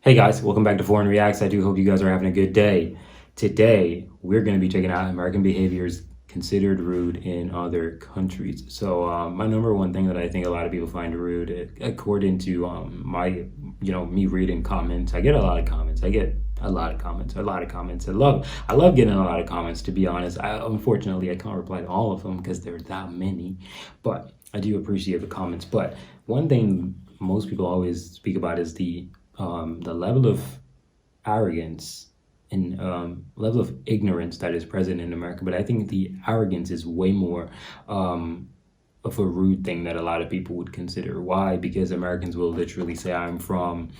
Hey guys, welcome back to Foreign Reacts. I do hope you guys are having a good day. Today, we're going to be checking out American behaviors considered rude in other countries. So my number one thing that I think a lot of people find rude, according to me reading comments, I get a lot of comments. I love getting a lot of comments, to be honest. Unfortunately, I can't reply to all of them because there are that many, but I do appreciate the comments. But one thing most people always speak about is the level of arrogance and level of ignorance that is present in America. But I think the arrogance is way more of a rude thing that a lot of people would consider. Why? Because Americans will literally say, I'm from,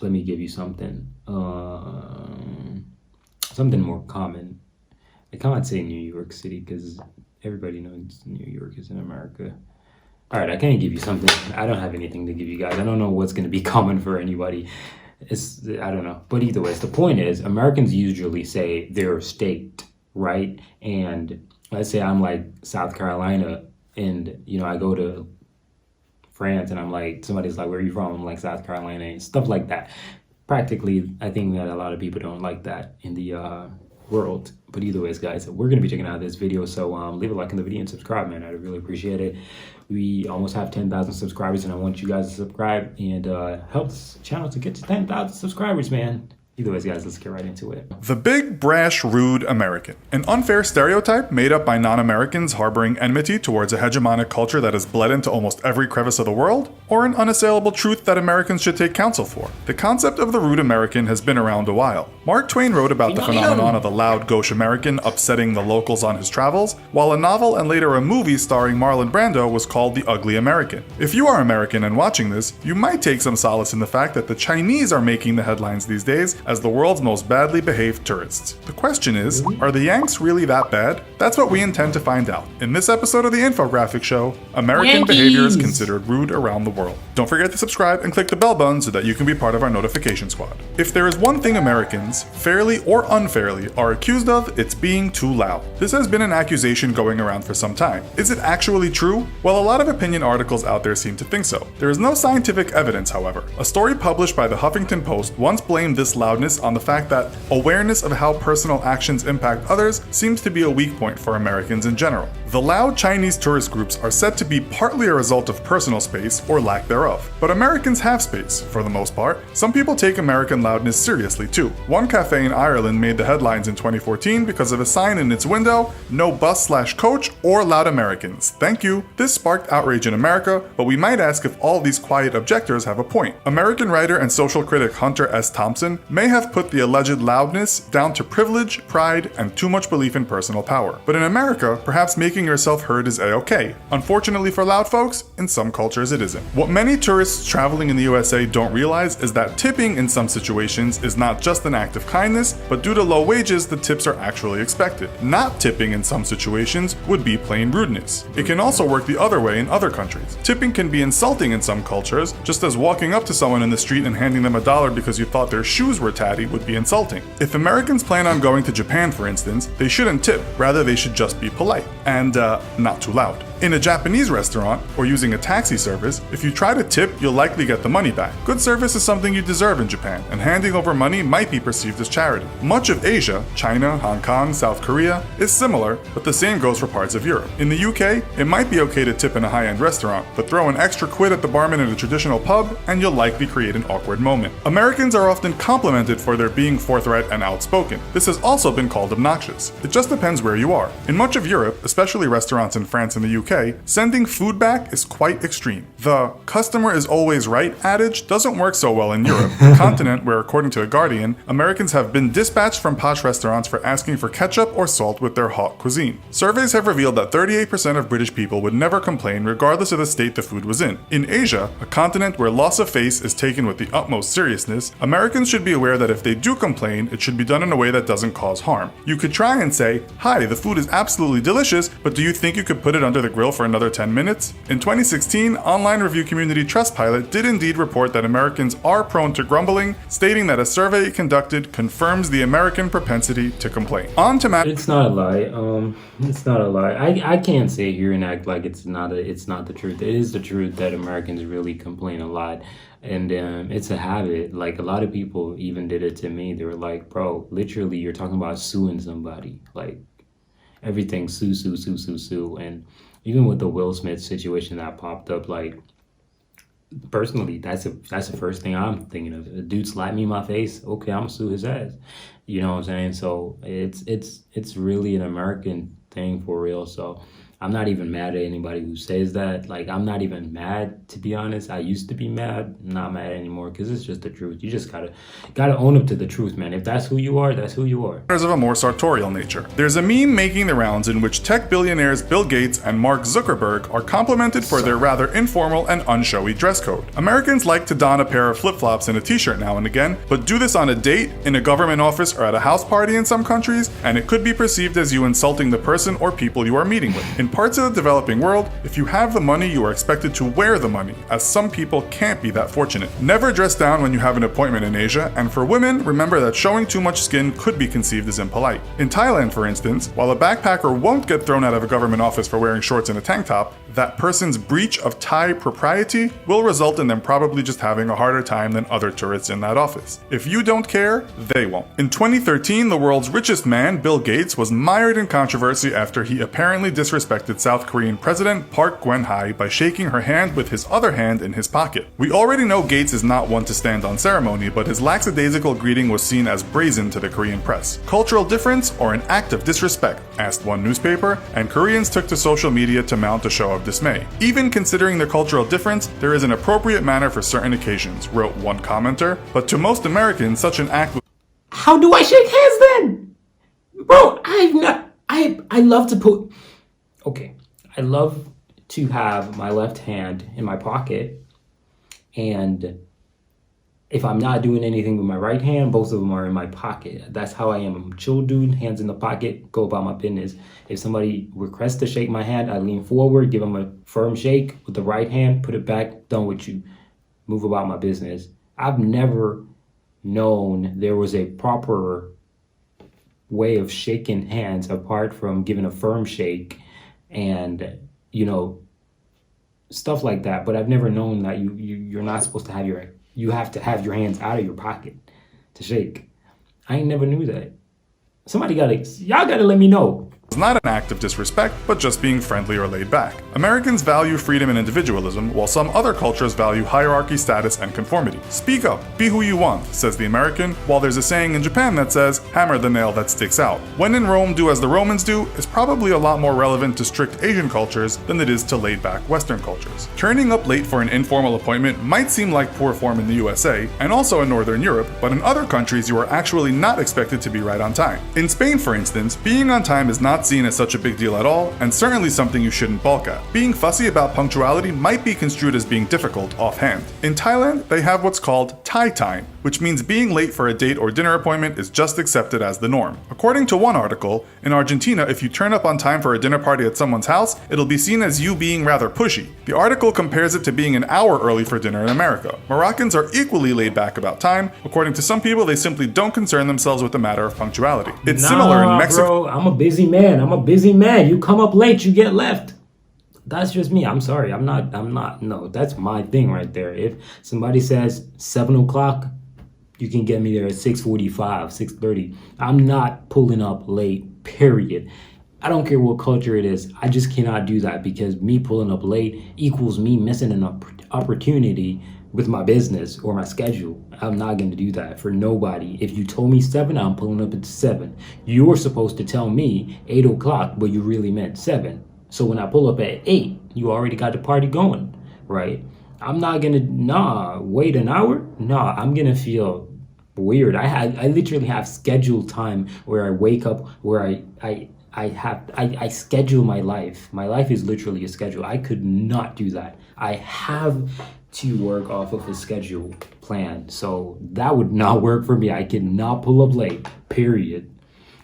let me give you something more common. I can't say New York City because everybody knows New York is in America. All right, I can't give you something. I don't have anything to give you guys. I don't know what's going to be common for anybody. I don't know. But either way, the point is, Americans usually say their state, right? And let's say I'm like South Carolina and, I go to France and I'm like, somebody's like, where are you from? I'm like, South Carolina, and stuff like that. Practically, I think that a lot of people don't like that in the world. But either ways, guys, we're going to be checking out this video. So leave a like in the video and subscribe, man. I'd really appreciate it. We almost have 10,000 subscribers, and I want you guys to subscribe and help this channel to get to 10,000 subscribers, man. Either ways, guys, let's get right into it. The big, brash, rude American. An unfair stereotype made up by non-Americans harboring enmity towards a hegemonic culture that has bled into almost every crevice of the world? Or an unassailable truth that Americans should take counsel for? The concept of the rude American has been around a while. Mark Twain wrote about the phenomenon of the loud, gauche American upsetting the locals on his travels, while a novel and later a movie starring Marlon Brando was called The Ugly American. If you are American and watching this, you might take some solace in the fact that the Chinese are making the headlines these days as the world's most badly behaved tourists. The question is, are the Yanks really that bad? That's what we intend to find out in this episode of the infographic show, American Behaviors Considered Rude Around the World. Don't forget to subscribe and click the bell button so that you can be part of our notification squad. If there is one thing Americans, fairly or unfairly, are accused of, it's being too loud. This has been an accusation going around for some time. Is it actually true? Well, a lot of opinion articles out there seem to think so. There is no scientific evidence, however. A story published by the Huffington Post once blamed this loudness on the fact that awareness of how personal actions impact others seems to be a weak point for Americans in general. The loud Chinese tourist groups are said to be partly a result of personal space or lack thereof. But Americans have space, for the most part. Some people take American loudness seriously too. One cafe in Ireland made the headlines in 2014 because of a sign in its window, "No bus/coach or loud Americans. Thank you." This sparked outrage in America, but we might ask if all these quiet objectors have a point. American writer and social critic Hunter S. Thompson may have put the alleged loudness down to privilege, pride, and too much belief in personal power. But in America, perhaps making yourself heard is a-okay. Unfortunately for loud folks, in some cultures it isn't. What many tourists traveling in the USA don't realize is that tipping in some situations is not just an act of kindness, but due to low wages, the tips are actually expected. Not tipping in some situations would be plain rudeness. It can also work the other way in other countries. Tipping can be insulting in some cultures, just as walking up to someone in the street and handing them $1 because you thought their shoes were tatty would be insulting. If Americans plan on going to Japan, for instance, they shouldn't tip, rather they should just be polite and not too loud. In a Japanese restaurant, or using a taxi service, if you try to tip, you'll likely get the money back. Good service is something you deserve in Japan, and handing over money might be perceived as charity. Much of Asia, China, Hong Kong, South Korea, is similar, but the same goes for parts of Europe. In the UK, it might be okay to tip in a high-end restaurant, but throw an extra quid at the barman in a traditional pub, and you'll likely create an awkward moment. Americans are often complimented for their being forthright and outspoken. This has also been called obnoxious. It just depends where you are. In much of Europe, especially restaurants in France and the UK, sending food back is quite extreme. The "customer is always right" adage doesn't work so well in Europe, a continent where, according to The Guardian, Americans have been dispatched from posh restaurants for asking for ketchup or salt with their hot cuisine. Surveys have revealed that 38% of British people would never complain regardless of the state the food was in. In Asia, a continent where loss of face is taken with the utmost seriousness, Americans should be aware that if they do complain, it should be done in a way that doesn't cause harm. You could try and say, "Hi, the food is absolutely delicious, but do you think you could put it under the grill for another 10 minutes? In 2016, online review community Trustpilot did indeed report that Americans are prone to grumbling, stating that a survey it conducted confirms the American propensity to complain. On to It's not a lie. It's not a lie. I can't sit here and act like it's not the truth. It is the truth that Americans really complain a lot. And it's a habit. Like a lot of people even did it to me. They were like, bro, literally, you're talking about suing somebody. Like everything, sue, sue, sue, sue, sue. And even with the Will Smith situation that popped up, like personally, that's the first thing I'm thinking of. A dude slapped me in my face. Okay, I'm gonna sue his ass. You know what I'm saying? So it's really an American thing for real. So I'm not even mad at anybody who says that. Like I'm not even mad, to be honest. I used to be mad, not mad anymore, because it's just the truth. You just gotta own up to the truth, man. If that's who you are, that's who you are. Of a more sartorial nature. There's a meme making the rounds in which tech billionaires Bill Gates and Mark Zuckerberg are complimented for their rather informal and unshowy dress code. Americans like to don a pair of flip-flops and a t-shirt now and again, but do this on a date, in a government office, or at a house party in some countries, and it could be perceived as you insulting the person or people you are meeting with. In parts of the developing world, if you have the money, you are expected to wear the money, as some people can't be that fortunate. Never dress down when you have an appointment in Asia, and for women, remember that showing too much skin could be conceived as impolite. In Thailand, for instance, while a backpacker won't get thrown out of a government office for wearing shorts and a tank top, that person's breach of Thai propriety will result in them probably just having a harder time than other tourists in that office. If you don't care, they won't. In 2013, the world's richest man, Bill Gates, was mired in controversy after he apparently disrespected South Korean President Park Geun-hye by shaking her hand with his other hand in his pocket. We already know Gates is not one to stand on ceremony, but his lackadaisical greeting was seen as brazen to the Korean press. Cultural difference or an act of disrespect? Asked one newspaper, and Koreans took to social media to mount a show of dismay. Even considering the cultural difference, there is an appropriate manner for certain occasions, wrote one commenter, but to most Americans, such an act would... How do I shake hands then? Bro, I love to put... Okay, I love to have my left hand in my pocket, and if I'm not doing anything with my right hand, both of them are in my pocket. That's how I am. I'm a chill dude, hands in the pocket, go about my business. If somebody requests to shake my hand, I lean forward, give them a firm shake with the right hand, put it back, done with you. Move about my business. I've never known there was a proper way of shaking hands apart from giving a firm shake and, stuff like that. But I've never known that you're not supposed to have you have to have your hands out of your pocket to shake. I ain't never knew that. Y'all gotta let me know. It's not an act of disrespect, but just being friendly or laid back. Americans value freedom and individualism, while some other cultures value hierarchy, status, and conformity. Speak up, be who you want, says the American, while there's a saying in Japan that says, hammer the nail that sticks out. When in Rome, do as the Romans do is probably a lot more relevant to strict Asian cultures than it is to laid-back Western cultures. Turning up late for an informal appointment might seem like poor form in the USA, and also in Northern Europe, but in other countries you are actually not expected to be right on time. In Spain, for instance, being on time is not seen as such a big deal at all, and certainly something you shouldn't balk at. Being fussy about punctuality might be construed as being difficult offhand. In Thailand, they have what's called Thai time, which means being late for a date or dinner appointment is just accepted as the norm. According to one article, in Argentina, if you turn up on time for a dinner party at someone's house, it'll be seen as you being rather pushy. The article compares it to being an hour early for dinner in America. Moroccans are equally laid back about time. According to some people, they simply don't concern themselves with the matter of punctuality. It's similar in Mexico. Bro, I'm a busy man. You come up late, you get left. That's just me. I'm sorry. I'm not. No, that's my thing right there. If somebody says 7 o'clock, you can get me there at 6:45, 6:30. I'm not pulling up late, period. I don't care what culture it is. I just cannot do that because me pulling up late equals me missing an opportunity with my business or my schedule. I'm not going to do that for nobody. If you told me 7, I'm pulling up at 7. You were supposed to tell me 8 o'clock, but you really meant 7. So when I pull up at 8, you already got the party going, right? I'm not going to, wait an hour? I'm going to feel weird. I literally have scheduled time where I wake up, where I schedule my life. My life is literally a schedule. I could not do that. I have to work off of a schedule plan. So that would not work for me. I cannot pull up late, period.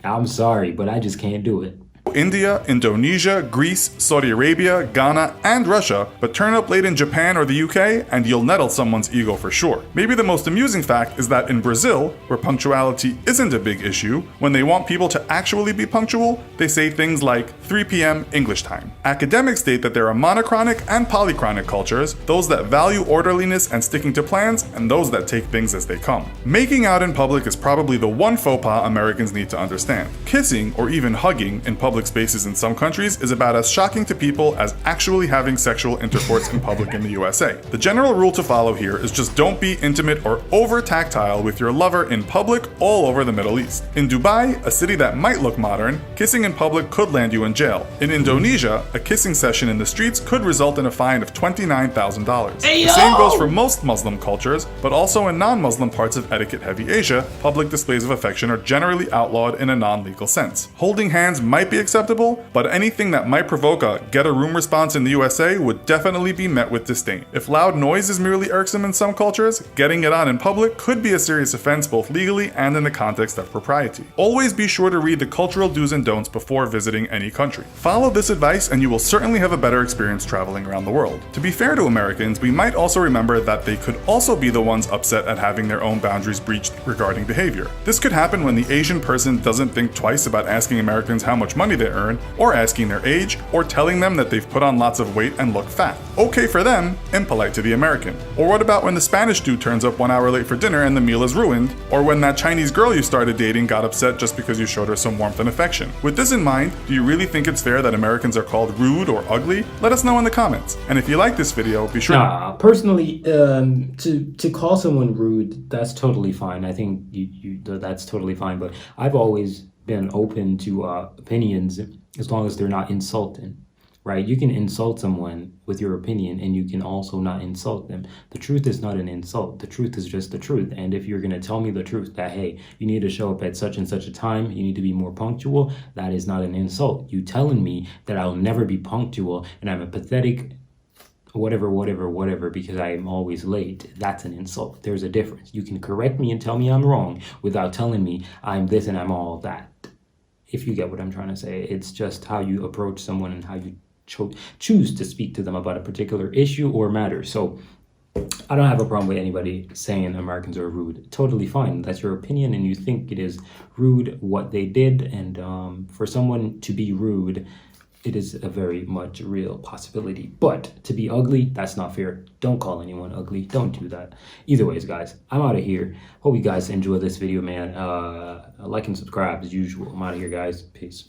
I'm sorry, but I just can't do it. India, Indonesia, Greece, Saudi Arabia, Ghana, and Russia, but turn up late in Japan or the UK and you'll nettle someone's ego for sure. Maybe the most amusing fact is that in Brazil, where punctuality isn't a big issue, when they want people to actually be punctual, they say things like 3 p.m. English time. Academics state that there are monochronic and polychronic cultures, those that value orderliness and sticking to plans, and those that take things as they come. Making out in public is probably the one faux pas Americans need to understand. Kissing, or even hugging, in public spaces in some countries is about as shocking to people as actually having sexual intercourse in public in the USA. The general rule to follow here is just don't be intimate or over tactile with your lover in public all over the Middle East. In Dubai, a city that might look modern, kissing in public could land you in jail. In Indonesia, a kissing session in the streets could result in a fine of $29,000. The same goes for most Muslim cultures, but also in non-Muslim parts of etiquette-heavy Asia, public displays of affection are generally outlawed in a non-legal sense. Holding hands might be acceptable, but anything that might provoke a get a room response in the USA would definitely be met with disdain. If loud noise is merely irksome in some cultures, getting it on in public could be a serious offense both legally and in the context of propriety. Always be sure to read the cultural do's and don'ts before visiting any country. Follow this advice and you will certainly have a better experience traveling around the world. To be fair to Americans, we might also remember that they could also be the ones upset at having their own boundaries breached regarding behavior. This could happen when the Asian person doesn't think twice about asking Americans how much money they earn, or asking their age, or telling them that they've put on lots of weight and look fat. Okay for them, impolite to the American. Or what about when the Spanish dude turns up 1 hour late for dinner and the meal is ruined? Or when that Chinese girl you started dating got upset just because you showed her some warmth and affection? With this in mind, do you really think it's fair that Americans are called rude or ugly? Let us know in the comments. And if you like this video, be sure personally, to call someone rude, that's totally fine. I think that's totally fine. But I've always been open to opinions as long as they're not insulting, right? You can insult someone with your opinion and you can also not insult them. The truth is not an insult. The truth is just the truth. And if you're going to tell me the truth that, hey, you need to show up at such and such a time, you need to be more punctual, that is not an insult. You telling me that I'll never be punctual and I'm a pathetic whatever, because I am always late, that's an insult. There's a difference. You can correct me and tell me I'm wrong without telling me I'm this and I'm all that. If you get what I'm trying to say, it's just how you approach someone and how you choose to speak to them about a particular issue or matter. So I don't have a problem with anybody saying Americans are rude. Totally fine. That's your opinion and you think it is rude what they did. And for someone to be rude, it is a very much real possibility. But to be ugly, that's not fair. Don't call anyone ugly. Don't do that. Either ways, guys, I'm out of here. Hope you guys enjoy this video, man. Like and subscribe as usual. I'm out of here, guys. Peace.